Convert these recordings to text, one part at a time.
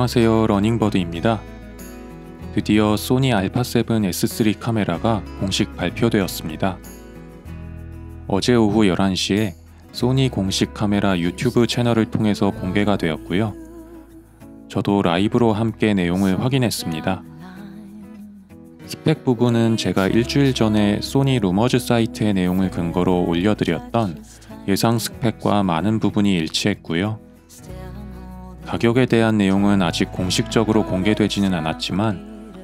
안녕하세요, 러닝버드입니다. 드디어 소니 α7 S3 카메라가 공식 발표되었습니다. 어제 오후 11시에 소니 공식 카메라 유튜브 채널을 통해서 공개가 되었고요. 저도 라이브로 함께 내용을 확인했습니다. 스펙 부분은 제가 일주일 전에 소니 루머즈 사이트의 내용을 근거로 올려드렸던 예상 스펙과 많은 부분이 일치했고요. 가격에 대한 내용은 아직 공식적으로 공개되지는 않았지만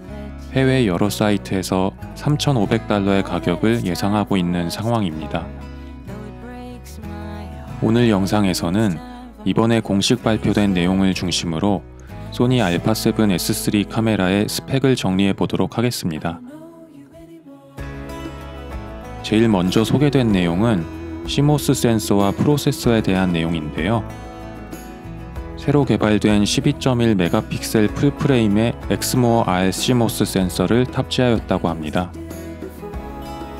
해외 여러 사이트에서 $3,500의 가격을 예상하고 있는 상황입니다. 오늘 영상에서는 이번에 공식 발표된 내용을 중심으로 소니 α7 S3 카메라의 스펙을 정리해 보도록 하겠습니다. 제일 먼저 소개된 내용은 CMOS 센서와 프로세서에 대한 내용인데요. 새로 개발된 12.1 메가픽셀 풀프레임의 엑스모어 R CMOS 센서를 탑재하였다고 합니다.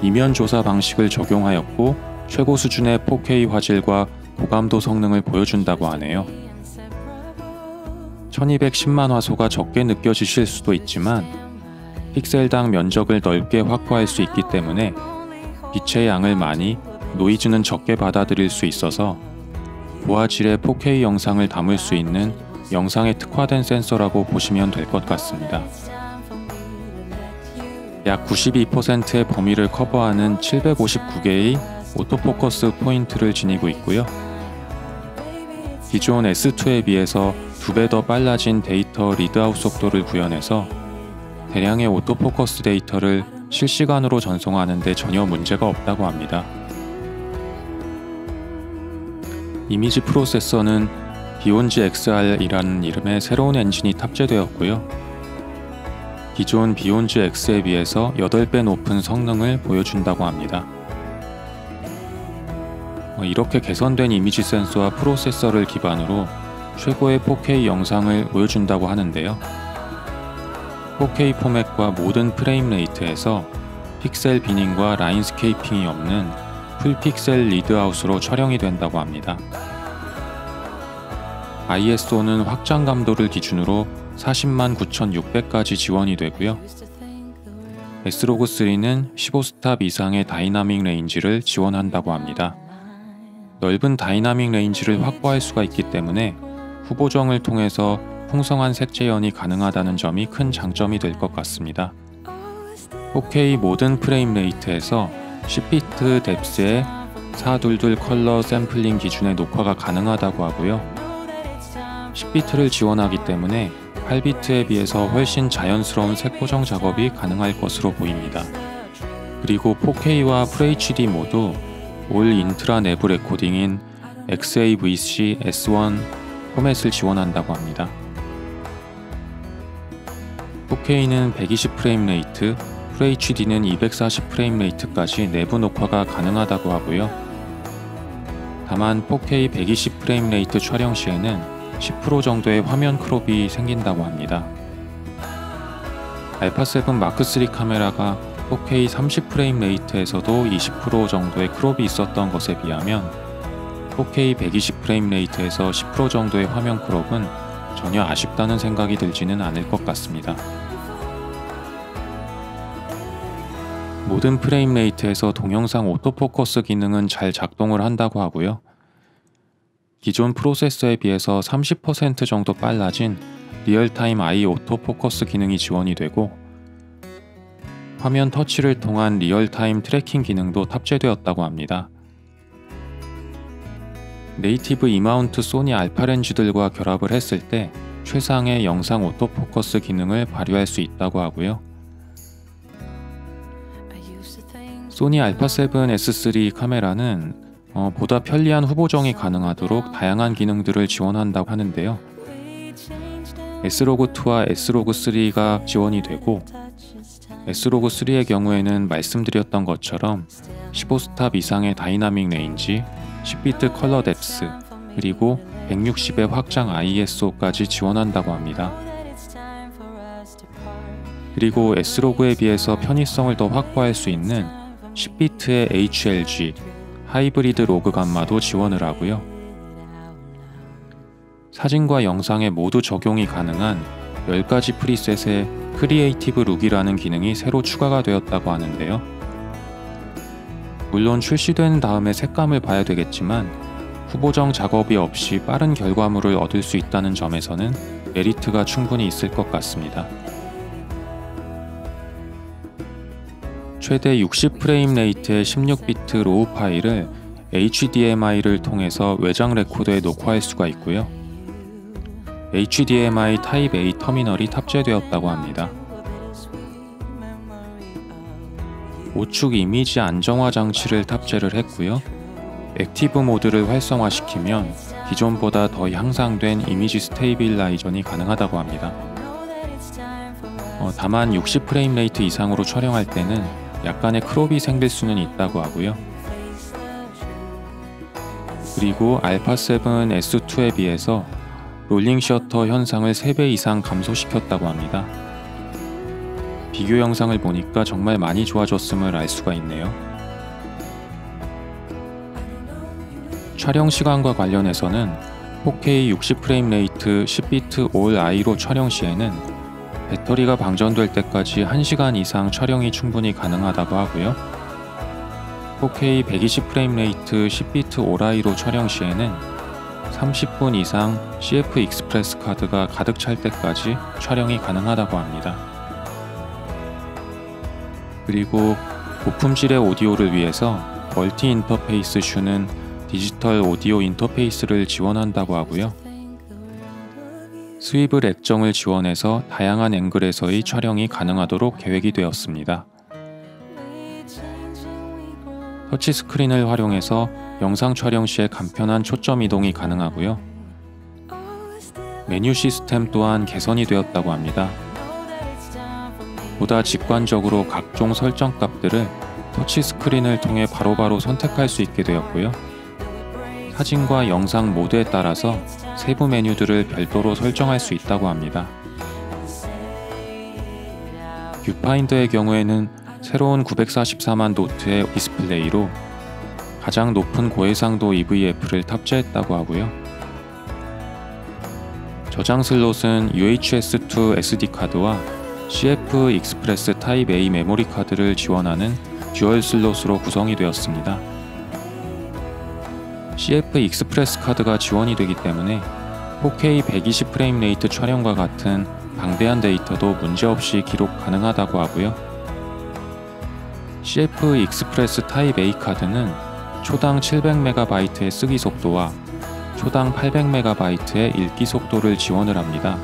이면 조사 방식을 적용하였고 최고 수준의 4K 화질과 고감도 성능을 보여준다고 하네요. 1210만 화소가 적게 느껴지실 수도 있지만 픽셀당 면적을 넓게 확보할 수 있기 때문에 빛의 양을 많이, 노이즈는 적게 받아들일 수 있어서 고화질의 4K 영상을 담을 수 있는 영상에 특화된 센서라고 보시면 될 것 같습니다. 약 92%의 범위를 커버하는 759개의 오토포커스 포인트를 지니고 있고요. 기존 S2에 비해서 2배 더 빨라진 데이터 리드아웃 속도를 구현해서 대량의 오토포커스 데이터를 실시간으로 전송하는 데 전혀 문제가 없다고 합니다. 이미지 프로세서는 비욘즈 XR이라는 이름의 새로운 엔진이 탑재되었고요. 기존 비욘즈 X에 비해서 8배 높은 성능을 보여준다고 합니다. 이렇게 개선된 이미지 센서와 프로세서를 기반으로 최고의 4K 영상을 보여준다고 하는데요. 4K 포맷과 모든 프레임 레이트에서 픽셀 비닝과 라인 스케이핑이 없는 풀픽셀 리드아웃으로 촬영이 된다고 합니다. ISO는 확장 감도를 기준으로 409,600까지 지원이 되고요. Slog3는 15스탑 이상의 다이나믹 레인지를 지원한다고 합니다. 넓은 다이나믹 레인지를 확보할 수가 있기 때문에 후보정을 통해서 풍성한 색재현이 가능하다는 점이 큰 장점이 될 것 같습니다. 4K 모든 프레임 레이트에서 10비트 뎁스의 422 컬러 샘플링 기준의 녹화가 가능하다고 하고요. 10비트를 지원하기 때문에 8비트에 비해서 훨씬 자연스러운 색보정 작업이 가능할 것으로 보입니다. 그리고 4K와 FHD 모두 올 인트라 내부 레코딩인 XAVC S1 포맷을 지원한다고 합니다. 4K는 120프레임 레이트, FHD는 240프레임 레이트까지 내부 녹화가 가능하다고 하고요. 다만 4K 120프레임 레이트 촬영 시에는 10% 정도의 화면 크롭이 생긴다고 합니다. α7 M3 카메라가 4K 30프레임 레이트에서도 20% 정도의 크롭이 있었던 것에 비하면 4K 120프레임 레이트에서 10% 정도의 화면 크롭은 전혀 아쉽다는 생각이 들지는 않을 것 같습니다. 모든 프레임 레이트에서 동영상 오토포커스 기능은 잘 작동을 한다고 하고요. 기존 프로세서에 비해서 30% 정도 빨라진 리얼타임 아이 오토포커스 기능이 지원이 되고 화면 터치를 통한 리얼타임 트래킹 기능도 탑재되었다고 합니다. 네이티브 이마운트 소니 알파 렌즈들과 결합을 했을 때 최상의 영상 오토포커스 기능을 발휘할 수 있다고 하고요. 소니 α7 S3 카메라는 보다 편리한 후보정이 가능하도록 다양한 기능들을 지원한다고 하는데요. Slog2와 Slog3가 지원이 되고 Slog3의 경우에는 말씀드렸던 것처럼 15스탑 이상의 다이나믹 레인지, 10비트 컬러 뎁스, 그리고 160의 확장 ISO까지 지원한다고 합니다. 그리고 Slog에 비해서 편의성을 더 확보할 수 있는 10비트의 HLG, 하이브리드 로그 감마도 지원을 하고요. 사진과 영상에 모두 적용이 가능한 10가지 프리셋의 크리에이티브 룩이라는 기능이 새로 추가가 되었다고 하는데요. 물론 출시된 다음에 색감을 봐야 되겠지만 후보정 작업이 없이 빠른 결과물을 얻을 수 있다는 점에서는 메리트가 충분히 있을 것 같습니다. 최대 60프레임 레이트의 16비트 로우 파일을 HDMI를 통해서 외장 레코더에 녹화할 수가 있고요. HDMI 타입 A 터미널이 탑재되었다고 합니다. 우측 이미지 안정화 장치를 탑재를 했고요. 액티브 모드를 활성화시키면 기존보다 더 향상된 이미지 스테이빌라이전이 가능하다고 합니다. 다만 60프레임 레이트 이상으로 촬영할 때는 약간의 크롭이 생길 수는 있다고 하고요. 그리고 알파7 S2에 비해서 롤링 셔터 현상을 3배 이상 감소시켰다고 합니다. 비교 영상을 보니까 정말 많이 좋아졌음을 알 수가 있네요. 촬영 시간과 관련해서는 4K 60프레임 레이트 10비트 올 I로 촬영 시에는 배터리가 방전될 때까지 1시간 이상 촬영이 충분히 가능하다고 하고요. 4K 120프레임 레이트 10비트 올 I로 촬영 시에는 30분 이상 CF 익스프레스 카드가 가득 찰 때까지 촬영이 가능하다고 합니다. 그리고 고품질의 오디오를 위해서 멀티 인터페이스 슈는 디지털 오디오 인터페이스를 지원한다고 하고요. 스위블 액정을 지원해서 다양한 앵글에서의 촬영이 가능하도록 계획이 되었습니다. 터치스크린을 활용해서 영상 촬영 시에 간편한 초점 이동이 가능하고요. 메뉴 시스템 또한 개선이 되었다고 합니다. 보다 직관적으로 각종 설정 값들을 터치스크린을 통해 바로바로 선택할 수 있게 되었고요. 사진과 영상 모드에 따라서 세부 메뉴들을 별도로 설정할 수 있다고 합니다. 뷰파인더의 경우에는 새로운 944만 도트의 디스플레이로 가장 높은 고해상도 EVF를 탑재했다고 하고요. 저장 슬롯은 UHS-2 SD카드와 CF 익스프레스 타입 A 메모리 카드를 지원하는 듀얼 슬롯으로 구성이 되었습니다. CF 익스프레스 카드가 지원이 되기 때문에 4K 120프레임 레이트 촬영과 같은 방대한 데이터도 문제없이 기록 가능하다고 하고요. CF 익스프레스 타입 A 카드는 초당 700MB의 쓰기 속도와 초당 800MB의 읽기 속도를 지원을 합니다.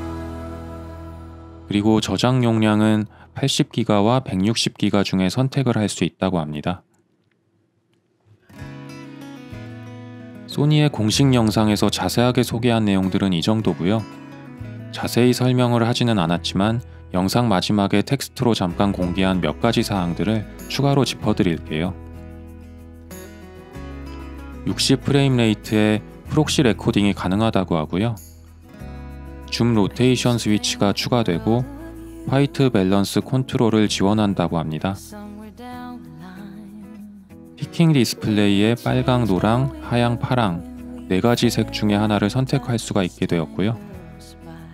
그리고 저장 용량은 80GB와 160GB 중에 선택을 할 수 있다고 합니다. 소니의 공식 영상에서 자세하게 소개한 내용들은 이 정도고요. 자세히 설명을 하지는 않았지만 영상 마지막에 텍스트로 잠깐 공개한 몇 가지 사항들을 추가로 짚어드릴게요. 60프레임 레이트의 프록시 레코딩이 가능하다고 하고요. 줌 로테이션 스위치가 추가되고 화이트 밸런스 컨트롤을 지원한다고 합니다. 피킹 디스플레이에 빨강, 노랑, 하양, 파랑 4가지 색 중에 하나를 선택할 수가 있게 되었고요.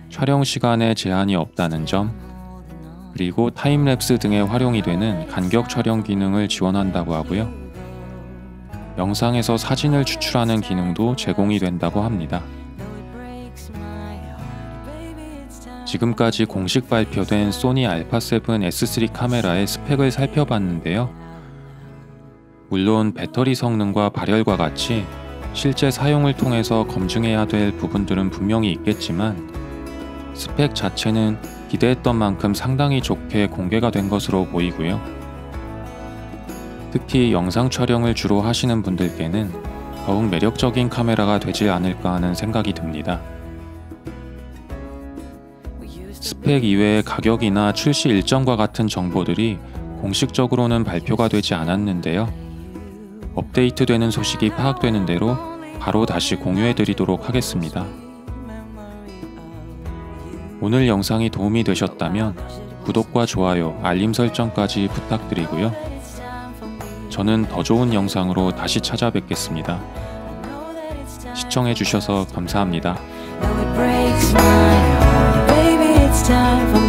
촬영 시간에 제한이 없다는 점, 그리고 타임랩스 등에 활용이 되는 간격 촬영 기능을 지원한다고 하고요. 영상에서 사진을 추출하는 기능도 제공이 된다고 합니다. 지금까지 공식 발표된 소니 알파7 S3 카메라의 스펙을 살펴봤는데요. 물론 배터리 성능과 발열과 같이 실제 사용을 통해서 검증해야 될 부분들은 분명히 있겠지만 스펙 자체는 기대했던 만큼 상당히 좋게 공개가 된 것으로 보이고요. 특히 영상 촬영을 주로 하시는 분들께는 더욱 매력적인 카메라가 되지 않을까 하는 생각이 듭니다. 스펙 이외의 가격이나 출시 일정과 같은 정보들이 공식적으로는 발표가 되지 않았는데요. 업데이트되는 소식이 파악되는 대로 바로 다시 공유해드리도록 하겠습니다. 오늘 영상이 도움이 되셨다면 구독과 좋아요, 알림 설정까지 부탁드리고요. 저는 더 좋은 영상으로 다시 찾아뵙겠습니다. 시청해주셔서 감사합니다. breaks my heart. Baby, it's time for